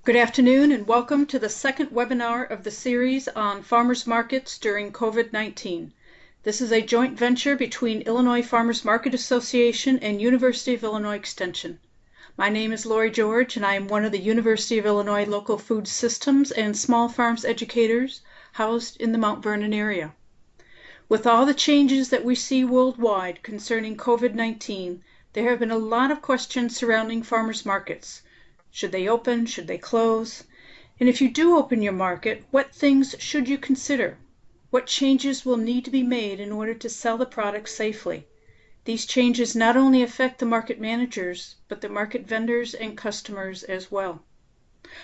Good afternoon and welcome to the second webinar of the series on farmers markets during COVID-19. This is a joint venture between Illinois Farmers Market Association and University of Illinois Extension. My name is Lori George and I am one of the University of Illinois local food systems and small farms educators housed in the Mount Vernon area. With all the changes that we see worldwide concerning COVID-19, there have been a lot of questions surrounding farmers markets. Should they open? Should they close? And if you do open your market, what things should you consider? What changes will need to be made in order to sell the product safely? These changes not only affect the market managers, but the market vendors and customers as well.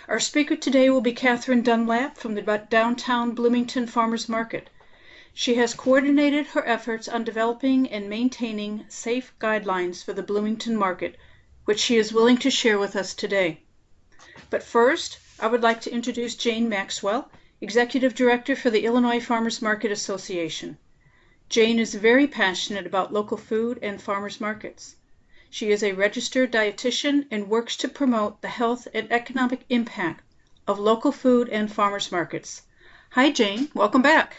Our speaker today will be Catherine Dunlap from the Downtown Bloomington Farmers Market. She has coordinated her efforts on developing and maintaining safe guidelines for the Bloomington Market, which she is willing to share with us today. But first, I would like to introduce Jane Maxwell, Executive Director for the Illinois Farmers Market Association. Jane is very passionate about local food and farmers markets. She is a registered dietitian and works to promote the health and economic impact of local food and farmers markets. Hi, Jane. Welcome back.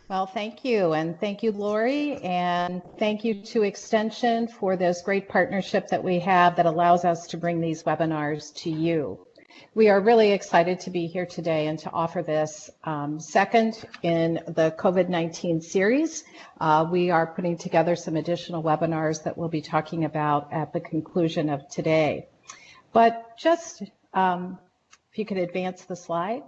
Well, thank you. And thank you, Lori. And thank you to Extension for this great partnership that we have that allows us to bring these webinars to you. We are really excited to be here today and to offer this second in the COVID-19 series. We are putting together some additional webinars that we'll be talking about at the conclusion of today. But just if you could advance the slide.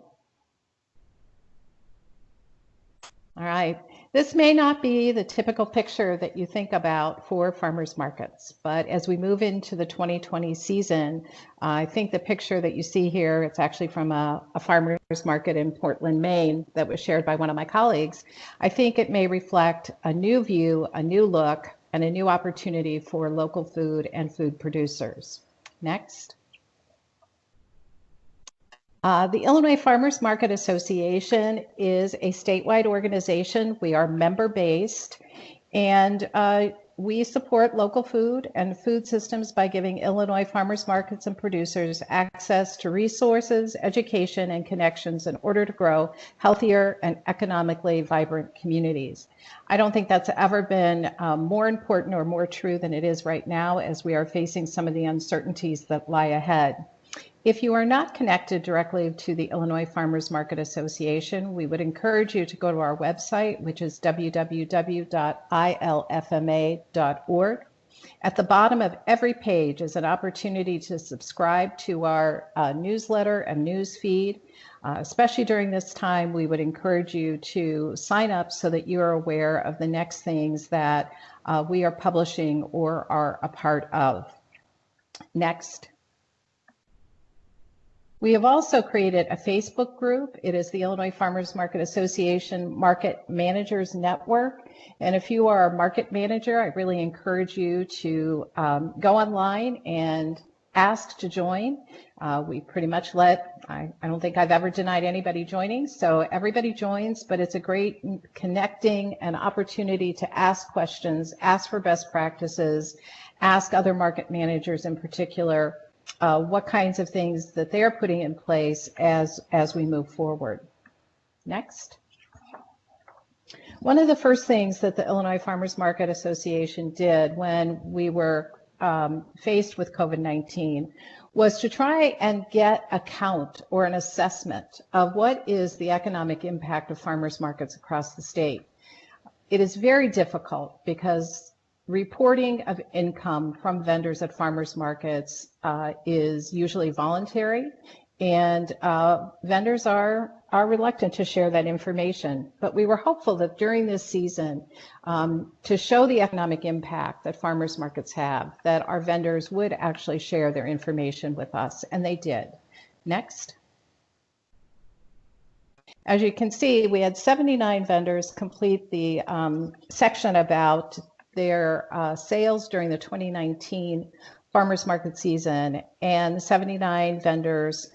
All right, this may not be the typical picture that you think about for farmers markets, but as we move into the 2020 season, I think the picture that you see here, it's actually from a farmers market in Portland, Maine that was shared by one of my colleagues. I think it may reflect a new view, a new look, and a new opportunity for local food and food producers. Next. The Illinois Farmers Market Association is a statewide organization. We are member-based, and we support local food and food systems by giving Illinois farmers markets and producers access to resources, education, and connections in order to grow healthier and economically vibrant communities. I don't think that's ever been more important or more true than it is right now as we are facing some of the uncertainties that lie ahead. If you are not connected directly to the Illinois Farmers Market Association, we would encourage you to go to our website, which is www.ilfma.org. At the bottom of every page is an opportunity to subscribe to our newsletter and news feed. Especially during this time, we would encourage you to sign up so that you are aware of the next things that we are publishing or are a part of. Next. We have also created a Facebook group. It is the Illinois Farmers Market Association Market Managers Network. And if you are a market manager, I really encourage you to go online and ask to join. We pretty much I don't think I've ever denied anybody joining, so everybody joins, but it's a great connecting and opportunity to ask questions, ask for best practices, ask other market managers in particular what kinds of things that they're putting in place as we move forward. Next. One of the first things that the Illinois Farmers Market Association did when we were faced with COVID-19 was to try and get a count or an assessment of what is the economic impact of farmers markets across the state. It is very difficult because reporting of income from vendors at farmers markets is usually voluntary, and vendors are reluctant to share that information. But we were hopeful that during this season, to show the economic impact that farmers markets have, that our vendors would actually share their information with us, and they did. Next. As you can see, we had 79 vendors complete the section about their sales during the 2019 farmers market season, and 79 vendors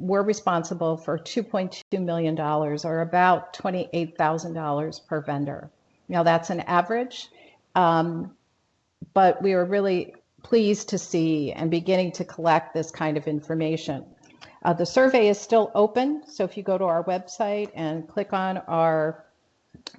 were responsible for $2.2 million, or about $28,000 per vendor. Now that's an average, but we were really pleased to see and beginning to collect this kind of information. The survey is still open, so if you go to our website and click on our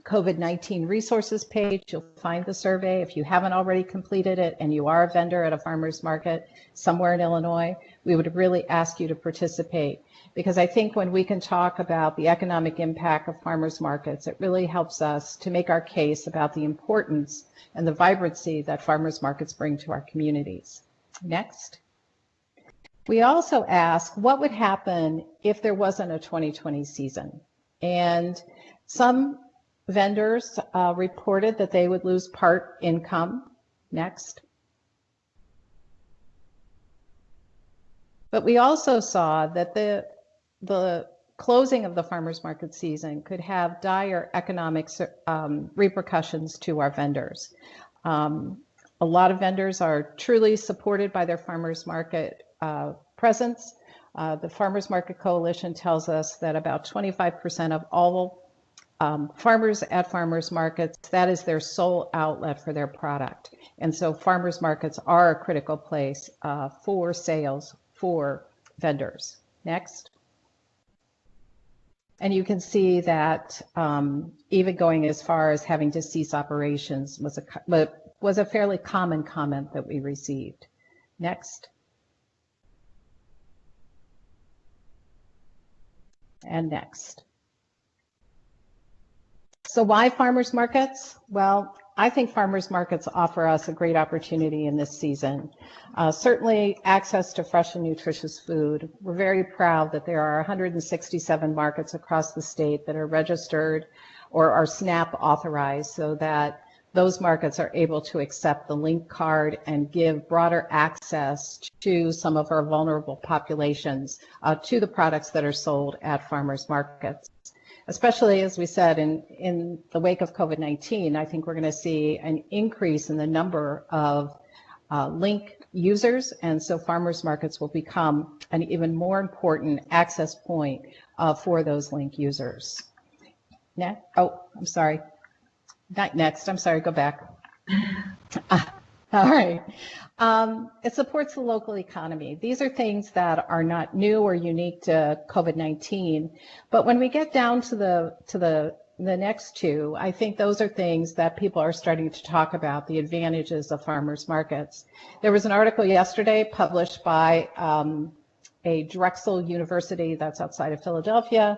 COVID-19 resources page, you'll find the survey. If you haven't already completed it and you are a vendor at a farmer's market somewhere in Illinois, we would really ask you to participate, because I think when we can talk about the economic impact of farmers markets, it really helps us to make our case about the importance and the vibrancy that farmers markets bring to our communities. Next. We also ask what would happen if there wasn't a 2020 season. And some vendors reported that they would lose part income. Next. But we also saw that the closing of the farmers market season could have dire economic repercussions to our vendors. A lot of vendors are truly supported by their farmers market presence. The Farmers Market Coalition tells us that about 25% of all farmers at farmers markets, that is their sole outlet for their product. And so farmers markets are a critical place for sales for vendors. Next. And you can see that even going as far as having to cease operations was a fairly common comment that we received. Next. And next. So why farmers markets? Well, I think farmers markets offer us a great opportunity in this season. Certainly access to fresh and nutritious food. We're very proud that there are 167 markets across the state that are registered or are SNAP authorized, so that those markets are able to accept the link card and give broader access to some of our vulnerable populations to the products that are sold at farmers markets. Especially, as we said, in the wake of COVID-19, I think we're going to see an increase in the number of link users, and so farmers markets will become an even more important access point for those link users. Next. Oh, I'm sorry. Not next. I'm sorry. Go back. All right. It supports the local economy. These are things that are not new or unique to COVID-19, but when we get down to the next two, I think those are things that people are starting to talk about, the advantages of farmers markets. There was an article yesterday published by a Drexel University that's outside of Philadelphia,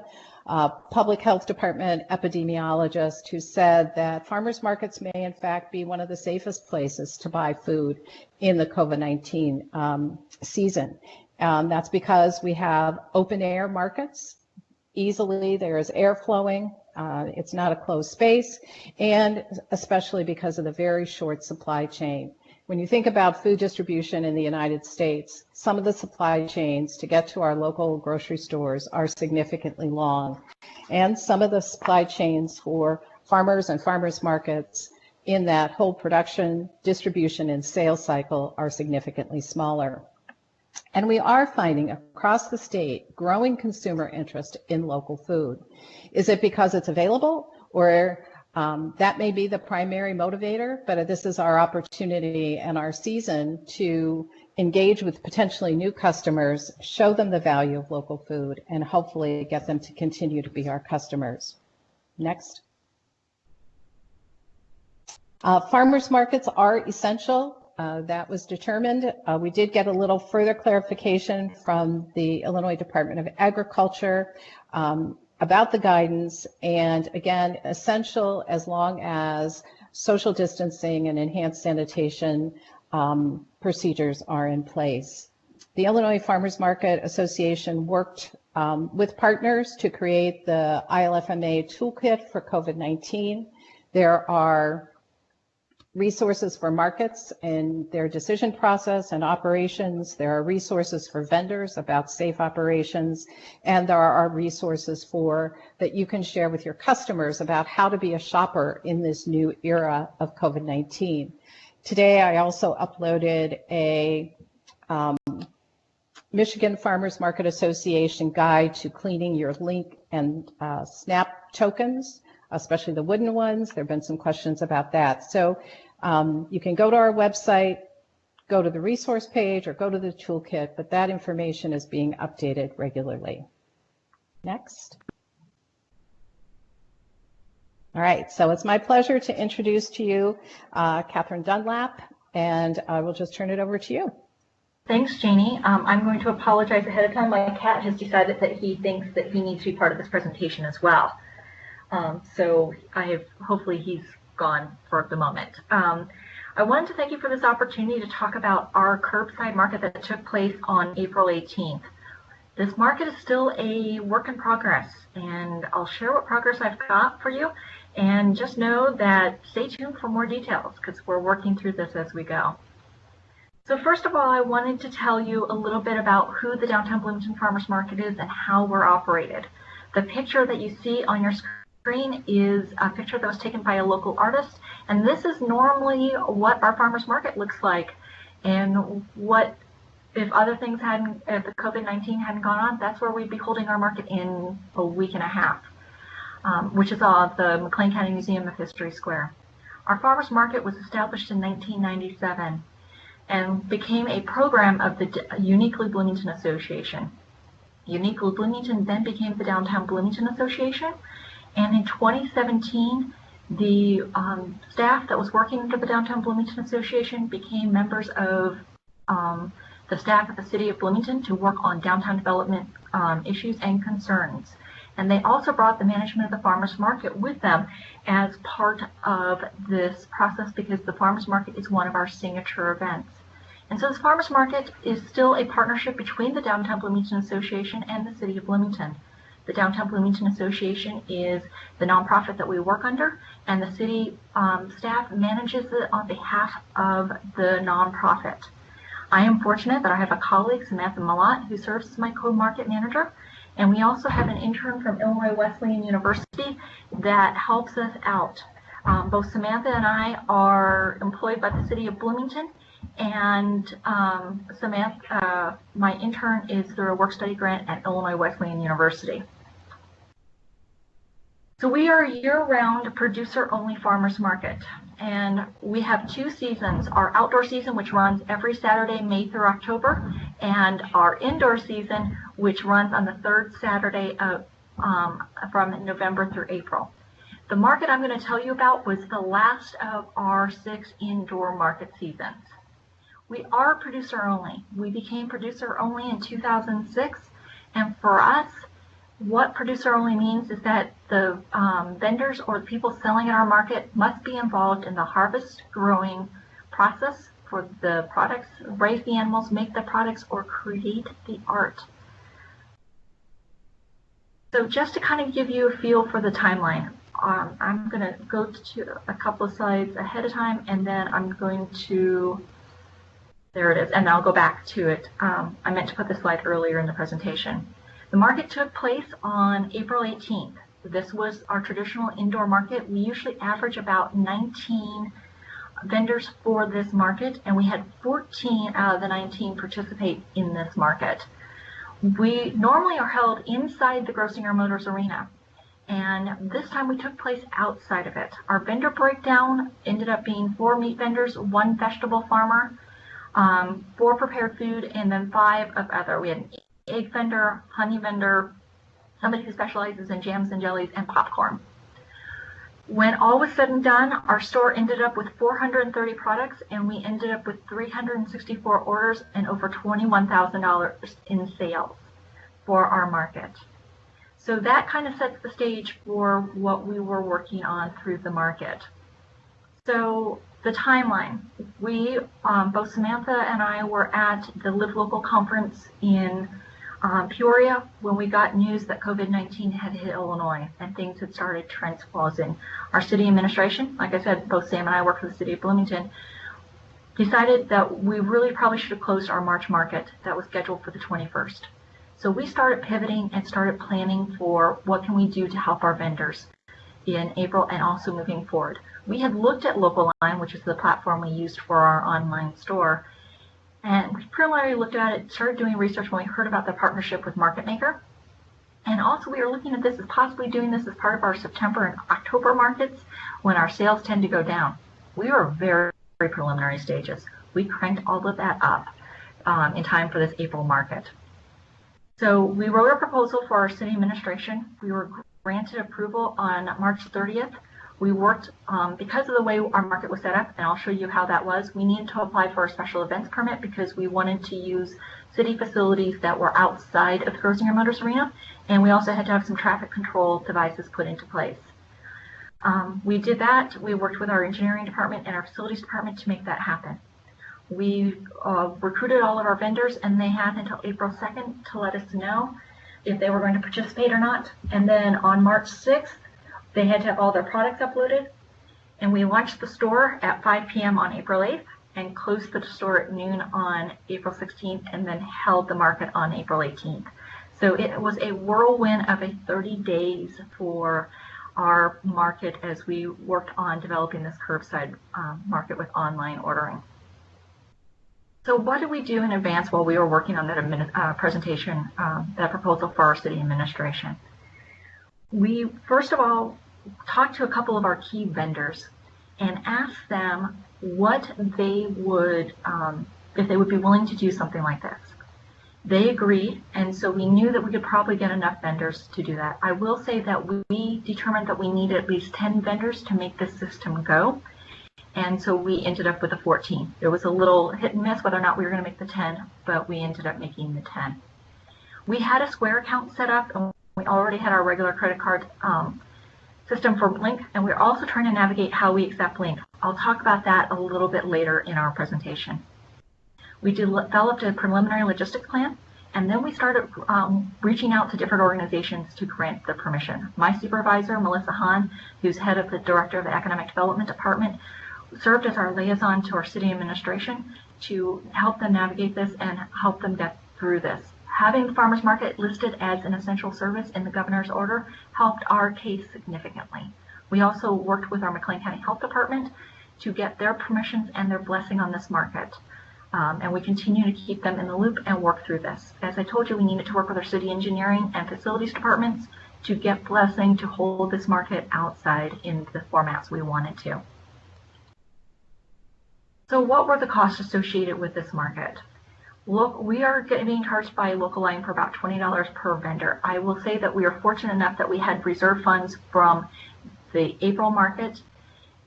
public health department epidemiologist, who said that farmers markets may in fact be one of the safest places to buy food in the COVID-19 season. That's because we have open air markets. Easily there is air flowing. It's not a closed space, and especially because of the very short supply chain. When you think about food distribution in the United States, some of the supply chains to get to our local grocery stores are significantly long. And some of the supply chains for farmers and farmers markets in that whole production, distribution, and sales cycle are significantly smaller. And we are finding across the state growing consumer interest in local food. Is it because it's available, or that may be the primary motivator, but this is our opportunity and our season to engage with potentially new customers, show them the value of local food, and hopefully get them to continue to be our customers. Next. Farmers markets are essential. That was determined. We did get a little further clarification from the Illinois Department of Agriculture about the guidance, and again, essential as long as social distancing and enhanced sanitation procedures are in place. The Illinois Farmers Market Association worked with partners to create the ILFMA toolkit for COVID-19. There are resources for markets in their decision process and operations. There are resources for vendors about safe operations, and there are resources that you can share with your customers about how to be a shopper in this new era of COVID-19. Today, I also uploaded a Michigan Farmers Market Association guide to cleaning your link and SNAP tokens, especially the wooden ones. There have been some questions about that. So you can go to our website, go to the resource page or go to the toolkit, but that information is being updated regularly. Next. All right, so it's my pleasure to introduce to you Catherine Dunlap, and I will just turn it over to you. Thanks, Janie. I'm going to apologize ahead of time. My cat has decided that he thinks that he needs to be part of this presentation as well. So hopefully he's gone for the moment. I wanted to thank you for this opportunity to talk about our curbside market that took place on April 18th. This market is still a work in progress, and I'll share what progress I've got for you. And just know that stay tuned for more details because we're working through this as we go. So first of all, I wanted to tell you a little bit about who the Downtown Bloomington Farmers Market is and how we're operated. The picture that you see on your screen is a picture that was taken by a local artist, and this is normally what our farmers market looks like. And what if other things hadn't, if the COVID-19 hadn't gone on, that's where we'd be holding our market in a week and a half. Which is the McLean County Museum of History Square. Our farmers market was established in 1997 and became a program of the Uniquely Bloomington Association. Uniquely Bloomington then became the Downtown Bloomington Association, and in 2017 the staff that was working for the Downtown Bloomington Association became members of the staff at the City of Bloomington to work on downtown development issues and concerns. And they also brought the management of the farmers market with them as part of this process because the farmers market is one of our signature events. And so this farmers market is still a partnership between the Downtown Bloomington Association and the City of Bloomington. The Downtown Bloomington Association is the nonprofit that we work under, and the city staff manages it on behalf of the nonprofit. I am fortunate that I have a colleague, Samantha Malott, who serves as my co-market manager. And we also have an intern from Illinois Wesleyan University that helps us out. Both Samantha and I are employed by the City of Bloomington, and Samantha, my intern, is through a work-study grant at Illinois Wesleyan University. So we are a year-round producer-only farmers market, and we have two seasons: our outdoor season, which runs every Saturday, May through October, and our indoor season, which runs on the third Saturday of, from November through April. The market I'm going to tell you about was the last of our 6 indoor market seasons. We are producer only. We became producer only in 2006, and for us, what producer only means is that the vendors or the people selling in our market must be involved in the harvest, growing process for the products, raise the animals, make the products, or create the art. So just to kind of give you a feel for the timeline, I'm going to go to a couple of slides ahead of time, and then I'm going to, there it is, and I'll go back to it. I meant to put the slide earlier in the presentation. The market took place on April 18th. This was our traditional indoor market. We usually average about 19 vendors for this market, and we had 14 out of the 19 participate in this market. We normally are held inside the Grossinger Motors Arena, and this time we took place outside of it. Our vendor breakdown ended up being 4 meat vendors, 1 vegetable farmer, 4 prepared food, and then 5 of other. We had an egg vendor, honey vendor, somebody who specializes in jams and jellies, and popcorn. When all was said and done, our store ended up with 430 products, and we ended up with 364 orders and over $21,000 in sales for our market. So that kind of sets the stage for what we were working on through the market. So the timeline, we, both Samantha and I were at the Live Local conference in Peoria when we got news that COVID-19 had hit Illinois and things had started transposing. Our city administration, like I said, both Sam and I work for the City of Bloomington, decided that we really probably should have closed our March market that was scheduled for the 21st. So we started pivoting and started planning for what can we do to help our vendors in April and also moving forward. We had looked at Local Line, which is the platform we used for our online store, and we preliminarily looked at it, started doing research when we heard about the partnership with Market Maker. And also we were looking at this as possibly doing this as part of our September and October markets when our sales tend to go down. We were very, very preliminary stages. We cranked all of that up in time for this April market. So we wrote a proposal for our city administration. We were granted approval on March 30th. We worked, because of the way our market was set up, and I'll show you how that was, we needed to apply for a special events permit because we wanted to use city facilities that were outside of the Grocery and Motors Arena, and we also had to have some traffic control devices put into place. We did that. We worked with our engineering department and our facilities department to make that happen. We recruited all of our vendors, and they had until April 2nd to let us know if they were going to participate or not. And then on March 6th, they had to have all their products uploaded. And we launched the store at 5 p.m. on April 8th and closed the store at noon on April 16th, and then held the market on April 18th. So it was a whirlwind of 30 days for our market as we worked on developing this curbside market with online ordering. So what did we do in advance while we were working on that presentation, that proposal for our city administration? We, first of all, talked to a couple of our key vendors and asked them what they would, if they would be willing to do something like this. They agreed, and so we knew that we could probably get enough vendors to do that. I will say that we determined that we needed at least 10 vendors to make this system go. And so we ended up with a 14. There was a little hit and miss whether or not we were going to make the 10, but we ended up making the 10. We had a Square account set up, and we already had our regular credit card system for Link, and we're also trying to navigate how we accept Link. I'll talk about that a little bit later in our presentation. We developed a preliminary logistics plan, and then we started reaching out to different organizations to grant the permission. My supervisor, Melissa Hahn, who's head of the Director of the Economic Development Department, served as our liaison to our city administration to help them navigate this and help them get through this. Having the farmers market listed as an essential service in the governor's order helped our case significantly. We also worked with our McLean County Health Department to get their permissions and their blessing on this market. And we continue to keep them in the loop and work through this. As I told you, we needed to work with our city engineering and facilities departments to get blessing to hold this market outside in the formats we wanted to. So what were the costs associated with this market? Look, we are being charged by Local Line for about $20 per vendor. I will say that we are fortunate enough that we had reserve funds from the April market,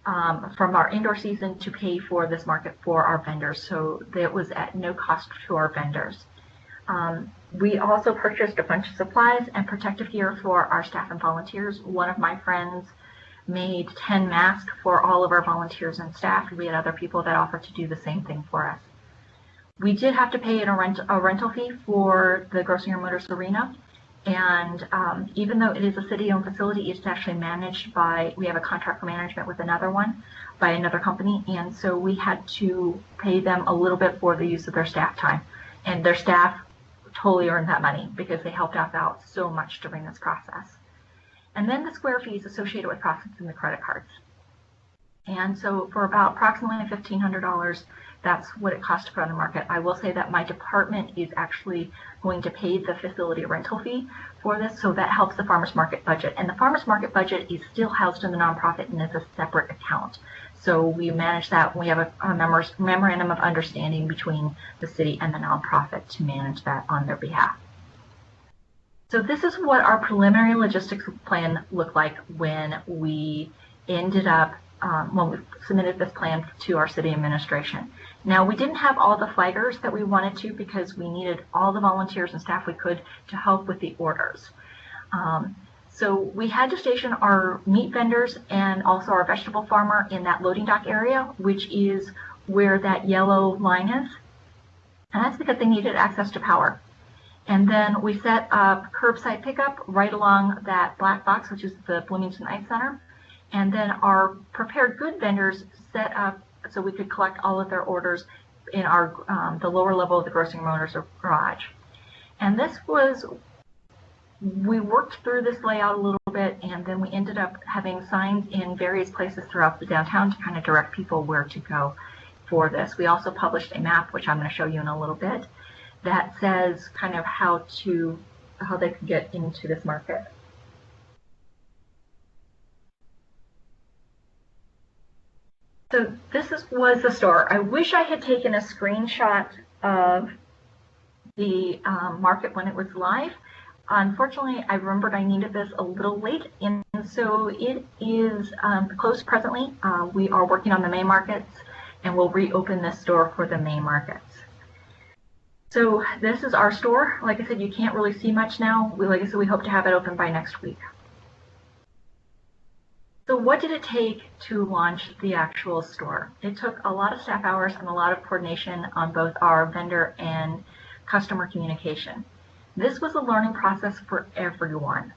from our indoor season, to pay for this market for our vendors. So it was at no cost to our vendors. We also purchased a bunch of supplies and protective gear for our staff and volunteers. One of my friends made 10 masks for all of our volunteers and staff. We had other people that offered to do the same thing for us. We did have to pay a rental fee for the Grocery and Motors Arena. And even though it is a city-owned facility, it's actually managed by, we have a contract for management with another one, by another company. And so we had to pay them a little bit for the use of their staff time. And their staff totally earned that money because they helped us out so much during this process. And then the Square fees associated with processing the credit cards. And so for about approximately $1,500, that's what it costs to run the market. I will say that my department is actually going to pay the facility rental fee for this, so that helps the farmers market budget. And the farmers market budget is still housed in the nonprofit and is a separate account. So we manage that. We have a memorandum of understanding between the city and the nonprofit to manage that on their behalf. So this is what our preliminary logistics plan looked like when we ended up, when we submitted this plan to our city administration. Now, we didn't have all the flaggers that we wanted to because we needed all the volunteers and staff we could to help with the orders. So we had to station our meat vendors and also our vegetable farmer in that loading dock area, which is where that yellow line is. And that's because they needed access to power. And then we set up curbside pickup right along that black box, which is the Bloomington Ice Center. And then our prepared good vendors set up so we could collect all of their orders in our the lower level of the Grocery and Motors garage. And this was, we worked through this layout a little bit, and then we ended up having signs in various places throughout the downtown to kind of direct people where to go for this. We also published a map, which I'm going to show you in a little bit, that says kind of how they could get into this market. So was the store. I wish I had taken a screenshot of the market when it was live. Unfortunately, I remembered I needed this a little late, and so it is closed presently. We are working on the May markets, and we'll reopen this store for the May markets. So this is our store. Like I said, you can't really see much now. Like I said, we hope to have it open by next week. So what did it take to launch the actual store? It took a lot of staff hours and a lot of coordination on both our vendor and customer communication. This was a learning process for everyone,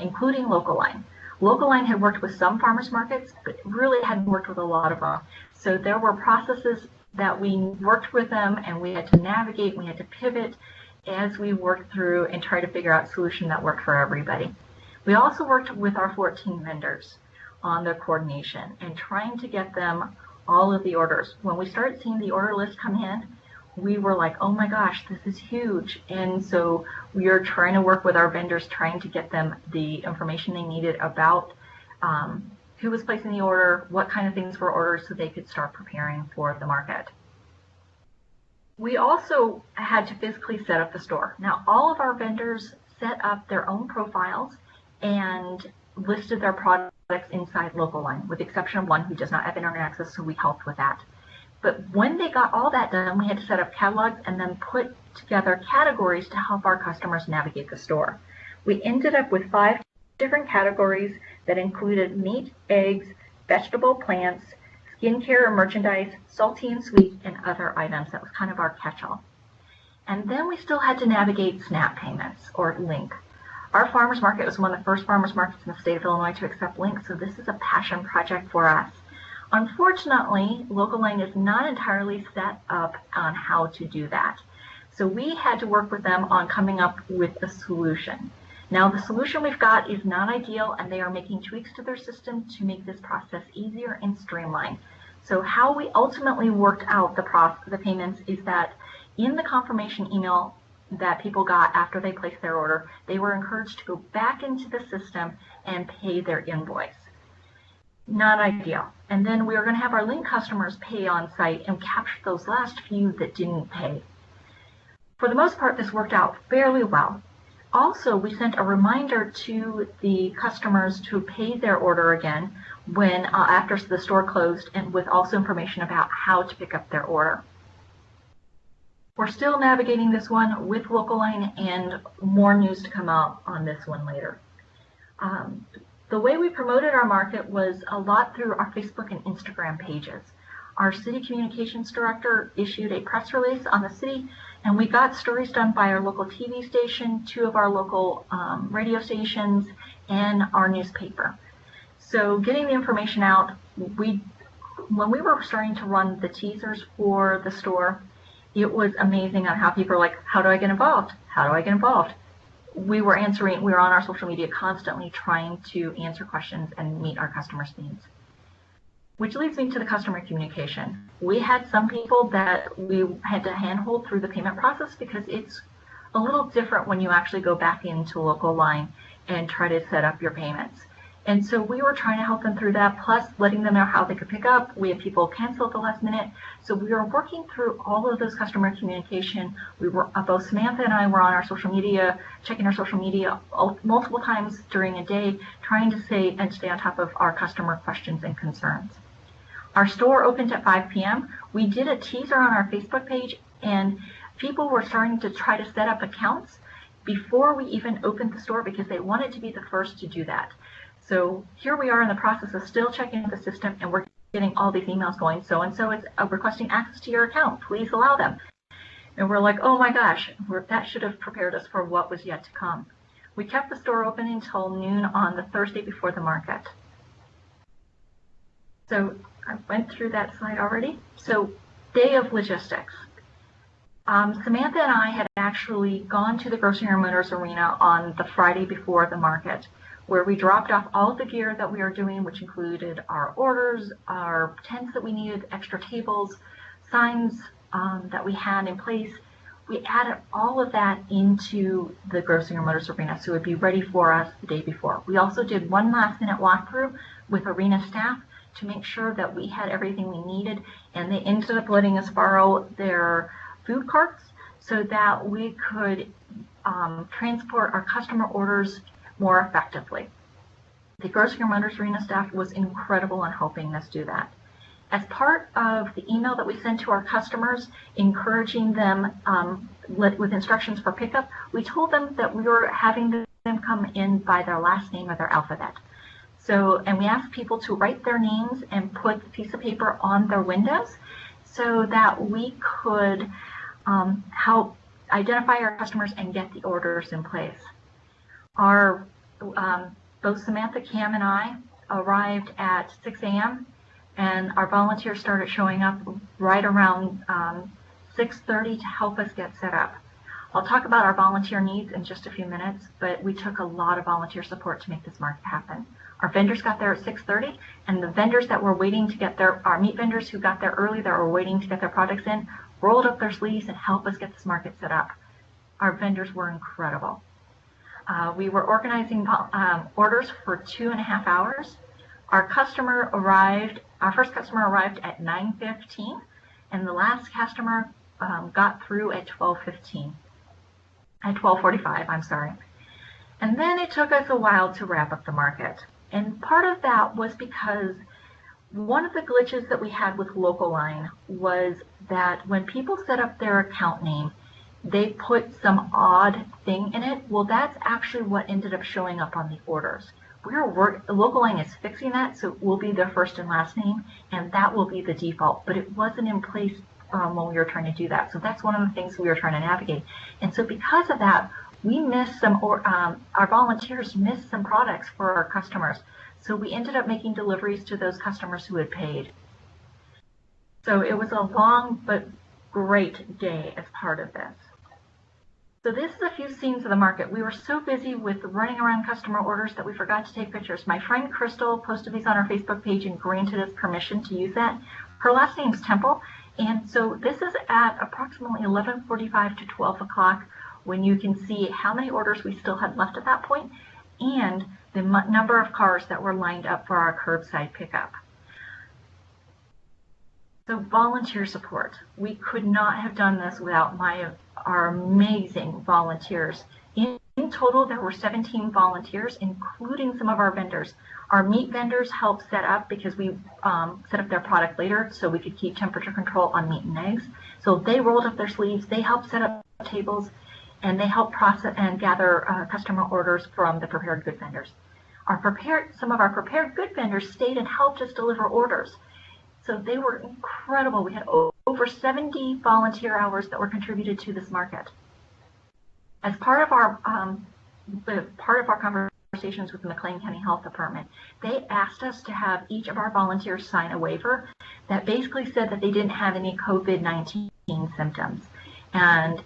including Local Line. Local Line had worked with some farmers markets, but really hadn't worked with a lot of them. So there were processes that we worked with them, and we had to navigate, we had to pivot as we worked through and try to figure out a solution that worked for everybody. We also worked with our 14 vendors on their coordination and trying to get them all of the orders. When we started seeing the order list come in, we were like, oh my gosh, this is huge. And so we are trying to work with our vendors, trying to get them the information they needed about who was placing the order, what kind of things were ordered, so they could start preparing for the market. We also had to physically set up the store. Now, all of our vendors set up their own profiles and listed their products inside Local Line, with the exception of one who does not have internet access, so we helped with that. But when they got all that done, we had to set up catalogs and then put together categories to help our customers navigate the store. We ended up with 5 different categories that included meat, eggs, vegetable, plants, skincare or merchandise, salty and sweet, and other items. That was kind of our catch-all. And then we still had to navigate SNAP payments, or link. Our farmers market was one of the first farmers markets in the state of Illinois to accept links, so this is a passion project for us. Unfortunately, Local Line is not entirely set up on how to do that. So we had to work with them on coming up with a solution. Now, the solution we've got is not ideal, and they are making tweaks to their system to make this process easier and streamlined. So how we ultimately worked out the payments is that in the confirmation email that people got after they placed their order, they were encouraged to go back into the system and pay their invoice. Not ideal. And then we were going to have our link customers pay on site and capture those last few that didn't pay. For the most part, this worked out fairly well. Also, we sent a reminder to the customers to pay their order again when after the store closed, and with also information about how to pick up their order. We're still navigating this one with Local Line, and more news to come out on this one later. The way we promoted our market was a lot through our Facebook and Instagram pages. Our city communications director issued a press release on the city, and we got stories done by our local TV station, 2 of our local radio stations, and our newspaper. So getting the information out, when we were starting to run the teasers for the store, it was amazing on how people are like, how do I get involved? How do I get involved? We were on our social media constantly trying to answer questions and meet our customers' needs. Which leads me to the customer communication. We had some people that we had to handhold through the payment process because it's a little different when you actually go back into Local Line and try to set up your payments. And so we were trying to help them through that, plus letting them know how they could pick up. We had people cancel at the last minute. So we were working through all of those customer communication. We were, both Samantha and I were on our social media, checking our social media multiple times during a day, trying to stay on top of our customer questions and concerns. Our store opened at 5 p.m. We did a teaser on our Facebook page, and people were starting to try to set up accounts before we even opened the store because they wanted to be the first to do that. So here we are in the process of still checking the system, and we're getting all these emails going. So-and-so is requesting access to your account. Please allow them. And we're like, oh my gosh, that should have prepared us for what was yet to come. We kept the store open until noon on the Thursday before the market. So I went through that slide already. So day of logistics. Samantha and I had actually gone to the Grocery and Motors Arena on the Friday before the market, where we dropped off all of the gear that we are doing, which included our orders, our tents that we needed, extra tables, signs that we had in place. We added all of that into the Grocery and Motors Arena, so it would be ready for us the day before. We also did one last minute walkthrough with arena staff to make sure that we had everything we needed, and they ended up letting us borrow their food carts so that we could transport our customer orders more effectively. The Grocery and Motors Arena staff was incredible in helping us do that. As part of the email that we sent to our customers, encouraging them with instructions for pickup, we told them that we were having them come in by their last name or their alphabet. So, and we asked people to write their names and put a piece of paper on their windows so that we could help identify our customers and get the orders in place. Our both Samantha, Cam, and I arrived at 6 a.m. and our volunteers started showing up right around 6:30 to help us get set up. I'll talk about our volunteer needs in just a few minutes, but we took a lot of volunteer support to make this market happen. Our vendors got there at 6:30, and the vendors that were waiting to get their, our meat vendors who got there early that were waiting to get their products in, rolled up their sleeves and helped us get this market set up. Our vendors were incredible. We were organizing orders for 2.5 hours. Our first customer arrived at 9:15, and the last customer got through at 12:45, I'm sorry. And then it took us a while to wrap up the market. And part of that was because one of the glitches that we had with Local Line was that when people set up their account name, they put some odd thing in it. Well, that's actually what ended up showing up on the orders. Local Line is fixing that, so it will be their first and last name, and that will be the default, but it wasn't in place when we were trying to do that. So that's one of the things we were trying to navigate. And so because of that, we missed some, our volunteers missed some products for our customers. So we ended up making deliveries to those customers who had paid. So it was a long but great day as part of this. So this is a few scenes of the market. We were so busy with running around customer orders that we forgot to take pictures. My friend Crystal posted these on our Facebook page and granted us permission to use that. Her last name's Temple, and so this is at approximately 11:45 to 12 o'clock when you can see how many orders we still had left at that point and the number of cars that were lined up for our curbside pickup. So volunteer support. We could not have done this without our amazing volunteers. In total, there were 17 volunteers, including some of our vendors. Our meat vendors helped set up because we set up their product later so we could keep temperature control on meat and eggs. So they rolled up their sleeves, they helped set up tables, and they helped process and gather customer orders from the prepared good vendors. Some of our prepared good vendors stayed and helped us deliver orders. So they were incredible. We had over 70 volunteer hours that were contributed to this market. As part of our conversations with the McLean County Health Department, they asked us to have each of our volunteers sign a waiver that basically said that they didn't have any COVID-19 symptoms. And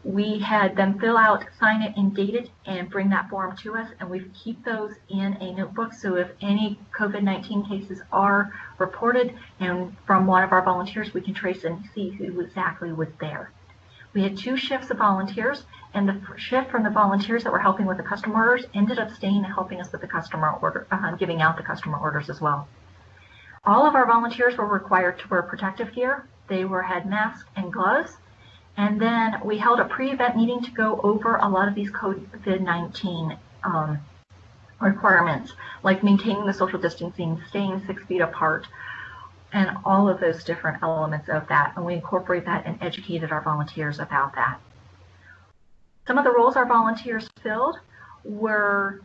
we had them fill out, sign it, and date it, and bring that form to us, and we keep those in a notebook, so if any COVID-19 cases are reported and from one of our volunteers, we can trace and see who exactly was there. We had 2 shifts of volunteers, and the shift from the volunteers that were helping with the customer orders ended up staying and helping us with the customer order, giving out the customer orders as well. All of our volunteers were required to wear protective gear. They had masks and gloves. And then we held a pre-event meeting to go over a lot of these COVID-19 requirements, like maintaining the social distancing, staying 6 feet apart, and all of those different elements of that. And we incorporate that and educated our volunteers about that. Some of the roles our volunteers filled were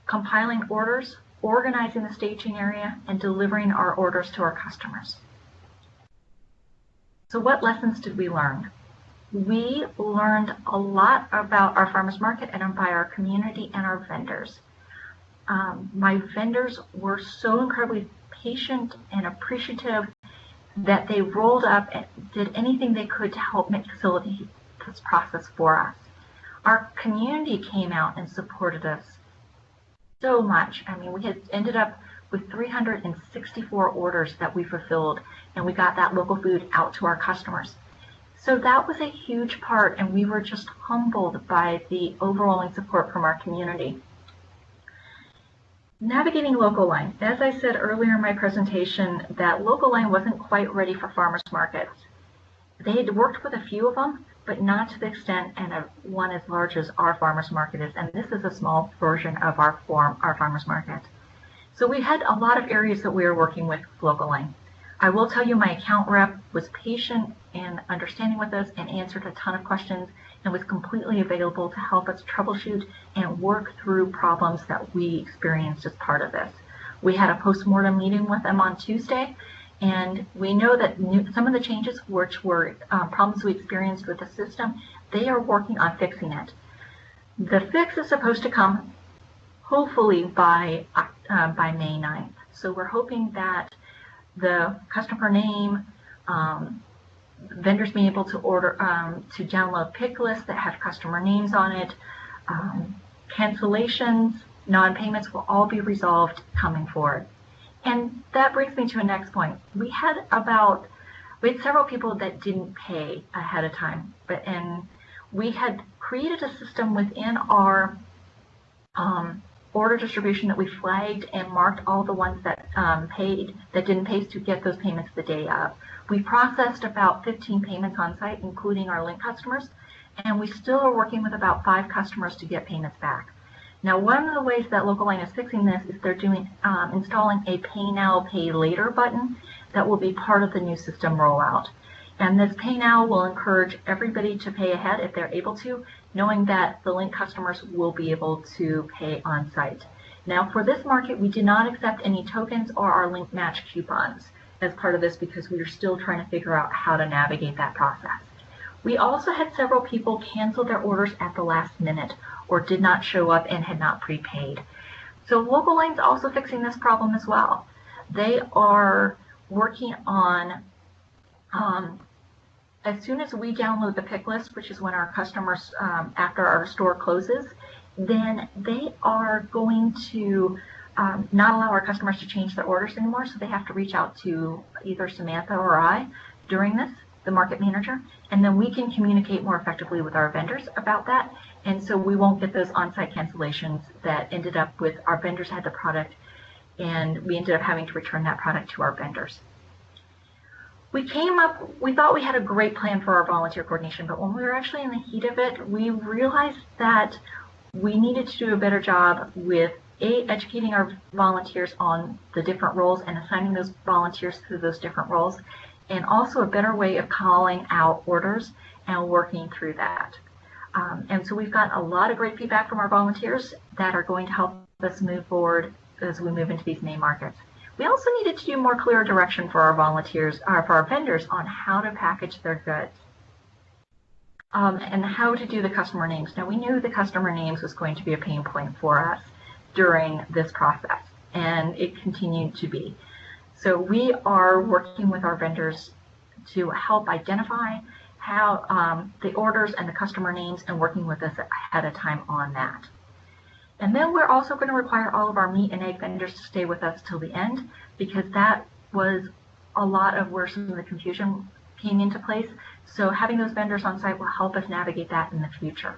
compiling orders, organizing the staging area, and delivering our orders to our customers. So what lessons did we learn? We learned a lot about our farmers market and by our community and our vendors. My vendors were so incredibly patient and appreciative that they rolled up and did anything they could to help facilitate this process for us. Our community came out and supported us so much. I mean, we had ended up with 364 orders that we fulfilled, and we got that local food out to our customers. So that was a huge part, and we were just humbled by the overwhelming support from our community. Navigating local line. As I said earlier in my presentation, that local line wasn't quite ready for farmers markets. They had worked with a few of them, but not to the extent and one as large as our farmers market is. And this is a small version of our farmers market. So we had a lot of areas that we were working with local line. I will tell you, my account rep was patient and understanding with us and answered a ton of questions and was completely available to help us troubleshoot and work through problems that we experienced as part of this. We had a post-mortem meeting with them on Tuesday, and we know that some of the changes, which were problems we experienced with the system, they are working on fixing it. The fix is supposed to come hopefully by May 9th. So we're hoping that the customer name, vendors being able to order, to download pick lists that have customer names on it, cancellations, non-payments will all be resolved coming forward. And that brings me to a next point. We had several people that didn't pay ahead of time, and we had created a system within our order distribution that we flagged and marked all the ones that didn't pay to get those payments the day of. We processed about 15 payments on site, including our link customers, and we still are working with about 5 customers to get payments back. Now, one of the ways that Local Line is fixing this is they're installing a Pay Now, Pay Later button that will be part of the new system rollout. And this Pay Now will encourage everybody to pay ahead if they're able to, knowing that the link customers will be able to pay on site. Now, for this market, we did not accept any tokens or our link match coupons as part of this because we are still trying to figure out how to navigate that process. We also had several people cancel their orders at the last minute or did not show up and had not prepaid. So Local Line's also fixing this problem as well. They are working on, as soon as we download the pick list, which is when our customers, after our store closes, then they are going to not allow our customers to change their orders anymore, so they have to reach out to either Samantha or I during this, the market manager, and then we can communicate more effectively with our vendors about that, and so we won't get those on-site cancellations that ended up with our vendors had the product, and we ended up having to return that product to our vendors. We thought we had a great plan for our volunteer coordination, but when we were actually in the heat of it, we realized that we needed to do a better job with educating our volunteers on the different roles and assigning those volunteers to those different roles, and also a better way of calling out orders and working through that. And so we've got a lot of great feedback from our volunteers that are going to help us move forward as we move into these May markets. We also needed to do more clear direction for our volunteers, for our vendors, on how to package their goods and how to do the customer names. Now, we knew the customer names was going to be a pain point for us during this process, and it continued to be. So we are working with our vendors to help identify how the orders and the customer names and working with us ahead of time on that. And then we're also going to require all of our meat and egg vendors to stay with us till the end, because that was a lot of where some of the confusion came into place. So having those vendors on site will help us navigate that in the future.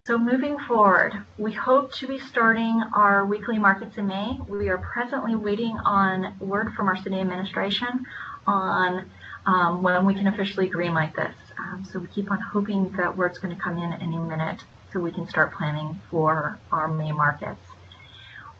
So moving forward, we hope to be starting our weekly markets in May. We are presently waiting on word from our city administration on when we can officially greenlight this. So we keep on hoping that word's going to come in any minute so we can start planning for our May markets.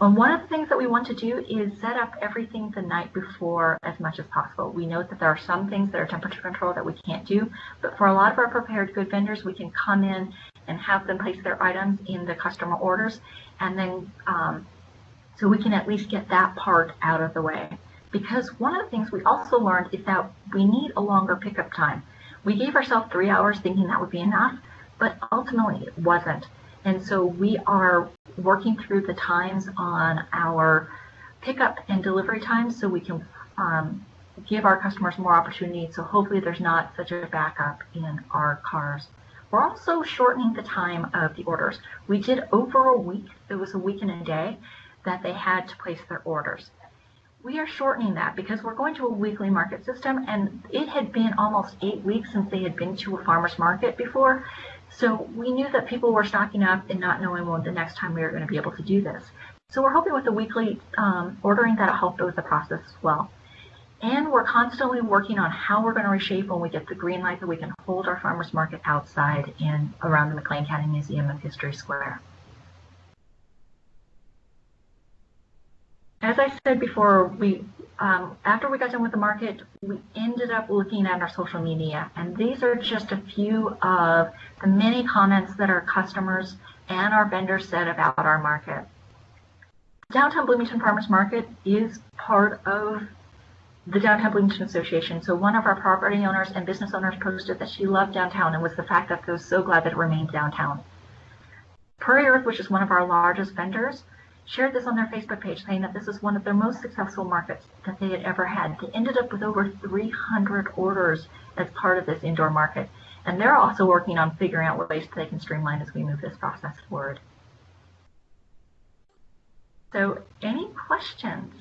And one of the things that we want to do is set up everything the night before as much as possible. We know that there are some things that are temperature control that we can't do, but for a lot of our prepared good vendors, we can come in and have them place their items in the customer orders, and then so we can at least get that part out of the way. Because one of the things we also learned is that we need a longer pickup time. We gave ourselves 3 hours thinking that would be enough, but ultimately it wasn't. And so we are working through the times on our pickup and delivery times so we can give our customers more opportunity. So hopefully there's not such a backup in our cars. We're also shortening the time of the orders. We did over a week. It was a week and a day that they had to place their orders. We are shortening that because we're going to a weekly market system, and it had been almost 8 weeks since they had been to a farmer's market before. So we knew that people were stocking up and not knowing when the next time we were going to be able to do this. So we're hoping with the weekly ordering that'll help with the process as well. And we're constantly working on how we're going to reshape when we get the green light that we can hold our farmers market outside and around the McLean County Museum of History Square. As I said before, after we got done with the market, we ended up looking at our social media, and these are just a few of the many comments that our customers and our vendors said about our market. Downtown Bloomington Farmers Market is part of the Downtown Bloomington Association. So one of our property owners and business owners posted that she loved downtown and was the fact that she was so glad that it remained downtown. Prairie Earth, which is one of our largest vendors, shared this on their Facebook page, saying that this is one of their most successful markets that they had ever had. They ended up with over 300 orders as part of this indoor market. And they're also working on figuring out ways that they can streamline as we move this process forward. So any questions?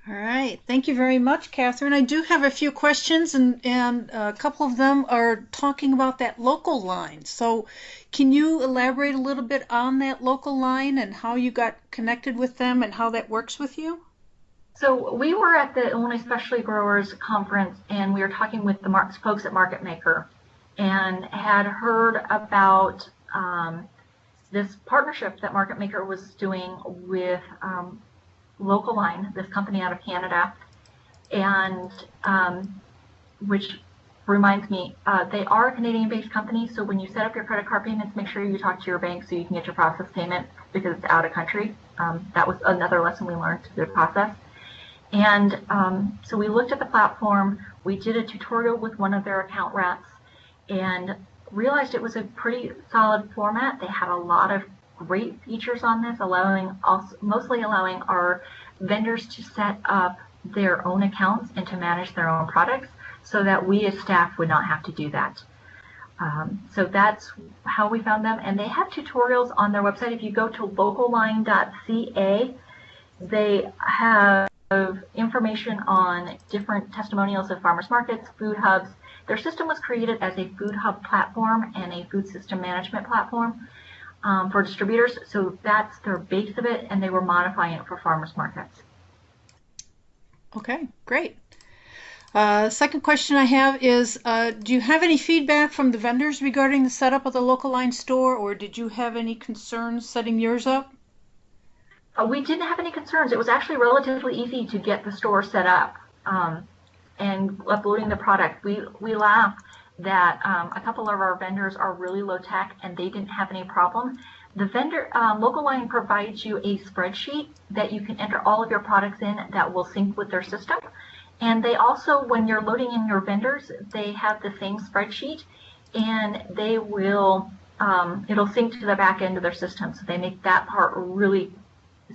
All right. Thank you very much, Catherine. I do have a few questions, and a couple of them are talking about that local line. So can you elaborate a little bit on that local line and how you got connected with them and how that works with you? So we were at the Illinois Specialty Growers Conference, and we were talking with the folks at Market Maker and had heard about this partnership that Market Maker was doing with Local Line, this company out of Canada, and which reminds me, they are a Canadian-based company, so when you set up your credit card payments, make sure you talk to your bank so you can get your process payment because it's out of country. That was another lesson we learned through the process. And so we looked at the platform, we did a tutorial with one of their account reps, and realized it was a pretty solid format. They had a lot of great features on this, mostly allowing our vendors to set up their own accounts and to manage their own products so that we as staff would not have to do that. So that's how we found them. And they have tutorials on their website. If you go to localline.ca, they have information on different testimonials of farmers markets, food hubs. Their system was created as a food hub platform and a food system management platform for distributors. So that's their base of it, and they were modifying it for farmers markets. Okay, great. Second question I have is, do you have any feedback from the vendors regarding the setup of the Local Line store, or did you have any concerns setting yours up? We didn't have any concerns. It was actually relatively easy to get the store set up and uploading the product. We laugh that a couple of our vendors are really low tech and they didn't have any problem. The vendor, Local Line provides you a spreadsheet that you can enter all of your products in that will sync with their system. And they also, when you're loading in your vendors, they have the same spreadsheet and they will, it'll sync to the back end of their system. So they make that part really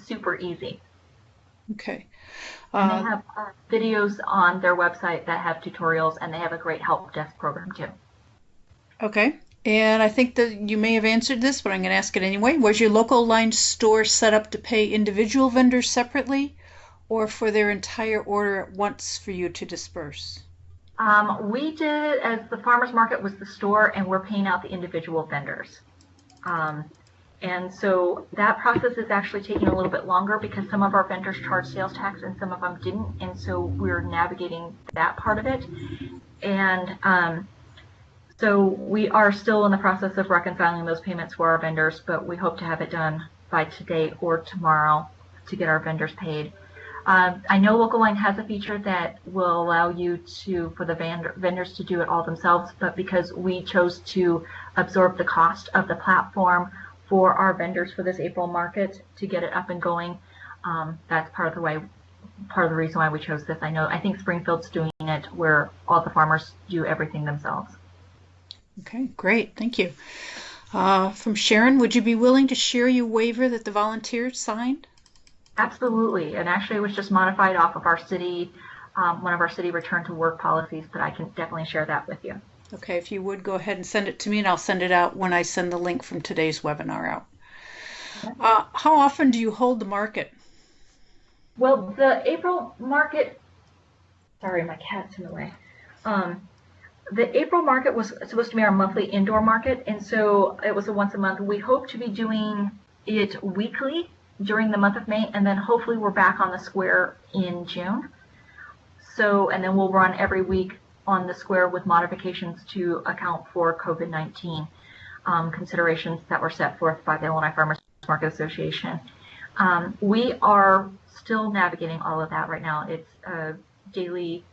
super easy. Okay. And they have videos on their website that have tutorials, and they have a great help desk program too. Okay. And I think that you may have answered this, but I'm going to ask it anyway. Was your Local Line store set up to pay individual vendors separately or for their entire order at once for you to disperse? We did it as the farmers market was the store, and we're paying out the individual vendors. And so that process is actually taking a little bit longer because some of our vendors charge sales tax and some of them didn't. And so we're navigating that part of it. And so we are still in the process of reconciling those payments for our vendors, but we hope to have it done by today or tomorrow to get our vendors paid. I know Local Line has a feature that will allow you for the vendors to do it all themselves, but because we chose to absorb the cost of the platform for our vendors for this April market to get it up and going, that's part of the reason why we chose this. I think Springfield's doing it where all the farmers do everything themselves. Okay, great, thank you. From Sharon, would you be willing to share your waiver that the volunteers signed? Absolutely, and actually it was just modified off of our city, one of our city return to work policies, but I can definitely share that with you. Okay, if you would go ahead and send it to me, and I'll send it out when I send the link from today's webinar out. Okay. How often do you hold the market? Well, the April market, sorry, my cat's in the way. The April market was supposed to be our monthly indoor market, and so it was a once a month. We hope to be doing it weekly during the month of May, and then hopefully we're back on the square in June. So, and then we'll run every week on the square with modifications to account for COVID-19 considerations that were set forth by the Illinois Farmers Market Association. We are still navigating all of that right now. It's daily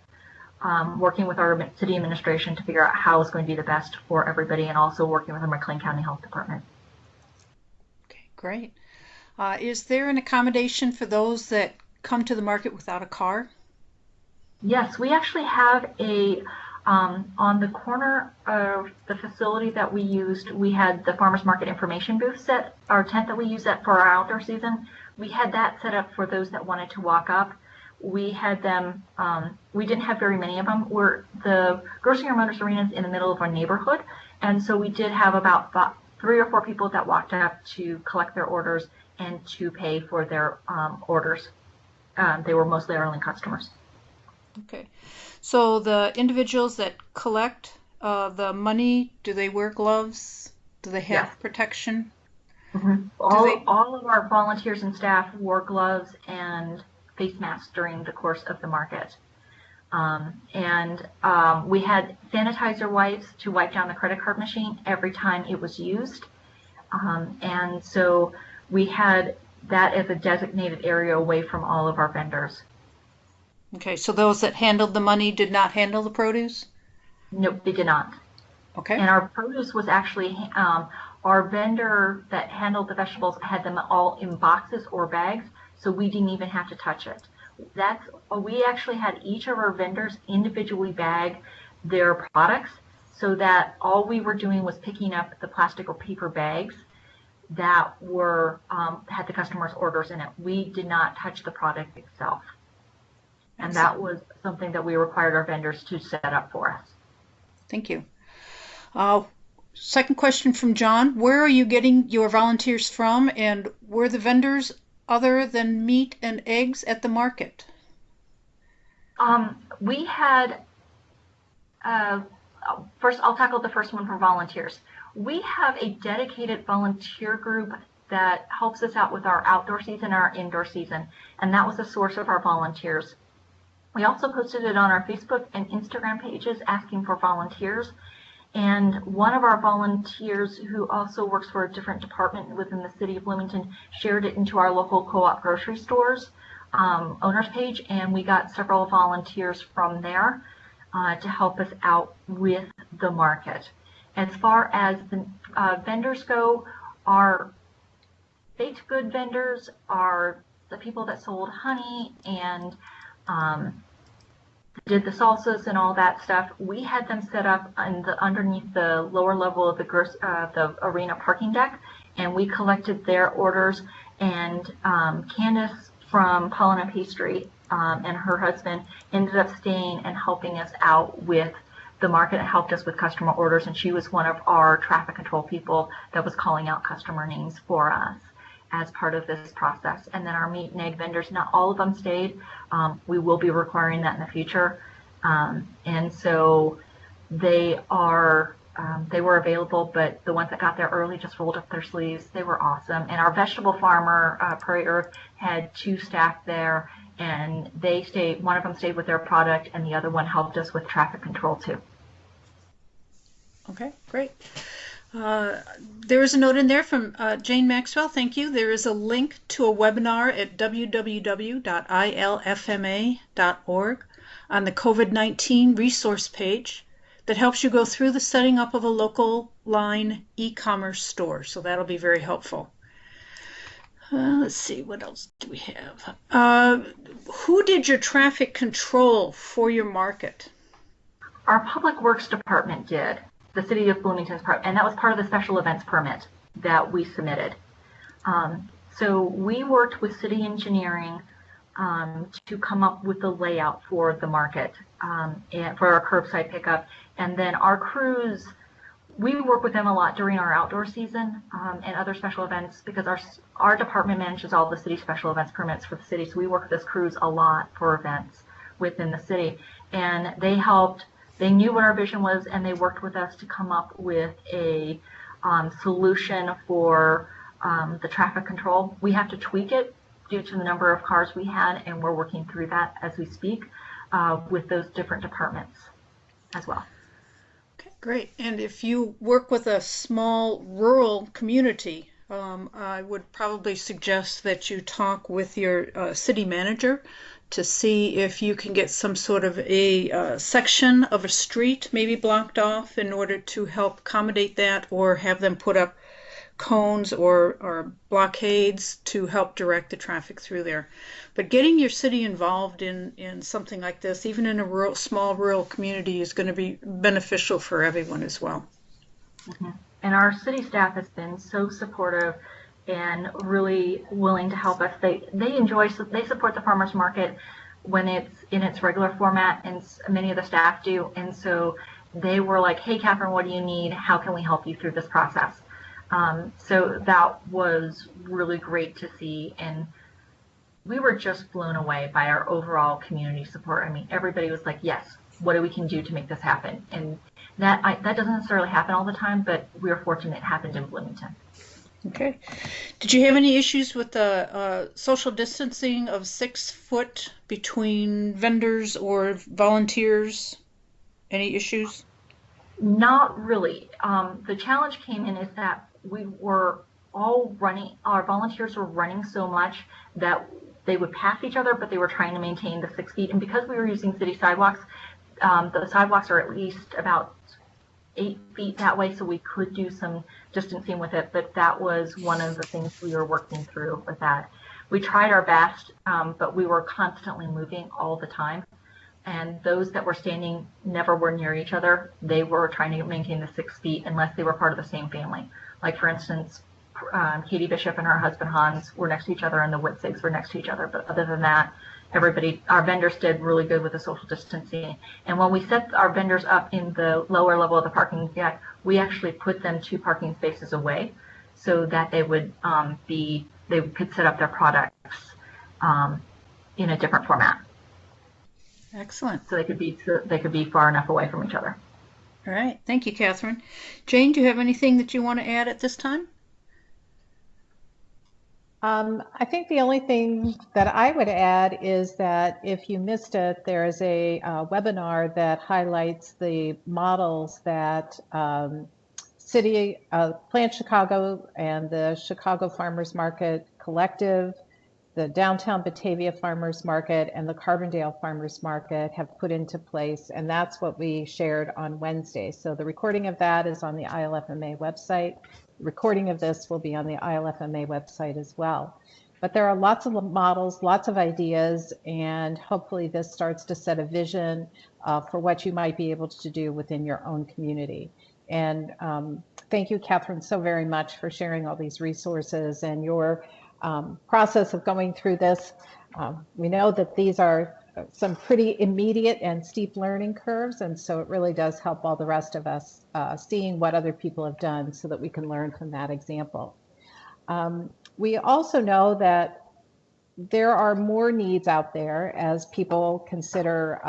working with our city administration to figure out how it's going to be the best for everybody, and also working with the McLean County Health Department. Okay, great. Is there an accommodation for those that come to the market without a car? Yes, we actually have a, on the corner of the facility that we used, we had the farmers market information booth set, our tent that we use that for our outdoor season. We had that set up for those that wanted to walk up. We had them, we didn't have very many of them. The Grocery and Motors Arena is in the middle of our neighborhood, and so we did have about 3 or 4 people that walked up to collect their orders and to pay for their orders. They were mostly Arlen customers. Okay, so the individuals that collect the money, do they wear gloves? Do they have protection? Mm-hmm. All of our volunteers and staff wore gloves and face masks during the course of the market. We had sanitizer wipes to wipe down the credit card machine every time it was used. And so we had that as a designated area away from all of our vendors. Okay, so those that handled the money did not handle the produce? Nope, they did not. Okay. And our produce was actually, our vendor that handled the vegetables had them all in boxes or bags, so we didn't even have to touch it. We actually had each of our vendors individually bag their products, so that all we were doing was picking up the plastic or paper bags that were had the customer's orders in it. We did not touch the product itself. And that was something that we required our vendors to set up for us. Thank you. Second question from John. Where are you getting your volunteers from, and were the vendors other than meat and eggs at the market? We had, first I'll tackle the first one for volunteers. We have a dedicated volunteer group that helps us out with our outdoor season, our indoor season, and that was the source of our volunteers. We also posted it on our Facebook and Instagram pages asking for volunteers. And one of our volunteers, who also works for a different department within the city of Bloomington, shared it into our local co-op grocery stores owners page, and we got several volunteers from there to help us out with the market. As far as the vendors go, our baked good vendors are the people that sold honey and did the salsas and all that stuff. We had them set up underneath the lower level of the arena parking deck, and we collected their orders. And Candace from Paulina Pastry and her husband ended up staying and helping us out with the market and helped us with customer orders. And she was one of our traffic control people that was calling out customer names for us as part of this process. And then our meat and egg vendors, not all of them stayed. We will be requiring that in the future. And so they were available, but the ones that got there early just rolled up their sleeves. They were awesome. And our vegetable farmer, Prairie Earth, had 2 staff there, and one of them stayed with their product, and the other one helped us with traffic control too. Okay, great. There is a note in there from Jane Maxwell. Thank you. There is a link to a webinar at www.ilfma.org on the COVID-19 resource page that helps you go through the setting up of a local line e-commerce store. So that'll be very helpful. Let's see, what else do we have? Who did your traffic control for your market? Our Public Works Department did. The City of Bloomington's part, and that was part of the special events permit that we submitted. So we worked with city engineering to come up with the layout for the market and for our curbside pickup. And then our crews, we work with them a lot during our outdoor season and other special events, because our department manages all the city special events permits for the city. So we work with those crews a lot for events within the city, and they helped They knew what our vision was, and they worked with us to come up with a solution for the traffic control. We have to tweak it due to the number of cars we had, and we're working through that as we speak with those different departments as well. Okay, great. And if you work with a small rural community, I would probably suggest that you talk with your city manager to see if you can get some sort of a section of a street maybe blocked off in order to help accommodate that, or have them put up cones or blockades to help direct the traffic through there. But getting your city involved in something like this, even in a small rural community, is going to be beneficial for everyone as well. Mm-hmm. And our city staff has been so supportive and really willing to help us. They support the farmers market when it's in its regular format, and many of the staff do. And so they were like, "Hey, Catherine, what do you need? How can we help you through this process?" So that was really great to see, and we were just blown away by our overall community support. I mean, everybody was like, "Yes, what we can do to make this happen?" And that doesn't necessarily happen all the time, but we are fortunate it happened in Bloomington. Okay. Did you have any issues with the social distancing of 6 foot between vendors or volunteers? Any issues? Not really. The challenge came in is that we were all running, our volunteers were running so much that they would pass each other, but they were trying to maintain the 6 feet. And because we were using city sidewalks, the sidewalks are at least about 8 feet that way, so we could do some distancing with it, but that was one of the things we were working through with that. We tried our best, but we were constantly moving all the time, and those that were standing never were near each other. They were trying to maintain the 6 feet unless they were part of the same family. Like, for instance, Katie Bishop and her husband Hans were next to each other, and the Witzigs were next to each other, but other than that, everybody, our vendors did really good with the social distancing. And when we set our vendors up in the lower level of the parking deck, we actually put them 2 parking spaces away so that they would they could set up their products in a different format. Excellent. So they could be far enough away from each other. All right. Thank you, Catherine. Jane, do you have anything that you want to add at this time? I think the only thing that I would add is that if you missed it, there is a webinar that highlights the models that Plant Chicago and the Chicago Farmers Market Collective, the Downtown Batavia Farmers Market, and the Carbondale Farmers Market have put into place, and that's what we shared on Wednesday. So the recording of that is on the ILFMA website. Recording of this will be on the ILFMA website as well. But there are lots of models, lots of ideas, and hopefully this starts to set a vision for what you might be able to do within your own community. And thank you, Catherine, so very much for sharing all these resources and your process of going through this. We know that these are some pretty immediate and steep learning curves, and so it really does help all the rest of us seeing what other people have done so that we can learn from that example. We also know that there are more needs out there as people consider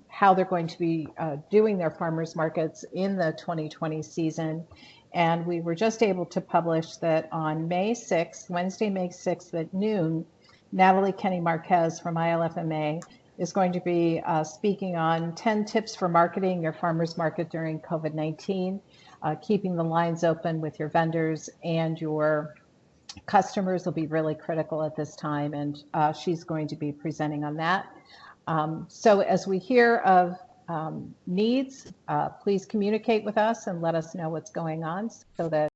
how they're going to be doing their farmers markets in the 2020 season. And we were just able to publish that on May 6th, Wednesday, May 6th at noon, Natalie Kenny Marquez from ILFMA is going to be speaking on 10 tips for marketing your farmers market during COVID-19, keeping the lines open with your vendors and your customers will be really critical at this time, and she's going to be presenting on that. So as we hear of needs, please communicate with us and let us know what's going on so that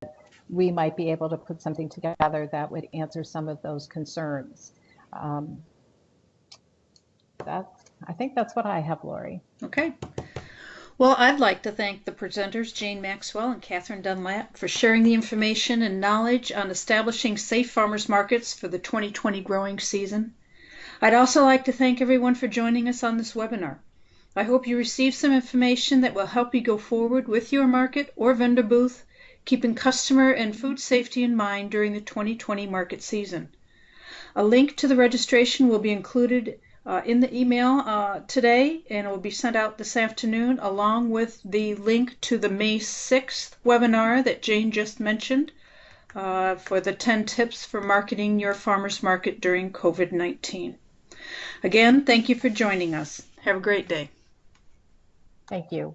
we might be able to put something together that would answer some of those concerns. I think that's what I have, Lori. Okay. Well, I'd like to thank the presenters, Jane Maxwell and Catherine Dunlap, for sharing the information and knowledge on establishing safe farmers markets for the 2020 growing season. I'd also like to thank everyone for joining us on this webinar. I hope you received some information that will help you go forward with your market or vendor booth, keeping customer and food safety in mind during the 2020 market season. A link to the registration will be included in the email today, and it will be sent out this afternoon, along with the link to the May 6th webinar that Jane just mentioned for the 10 tips for marketing your farmers market during COVID-19. Again, thank you for joining us. Have a great day. Thank you.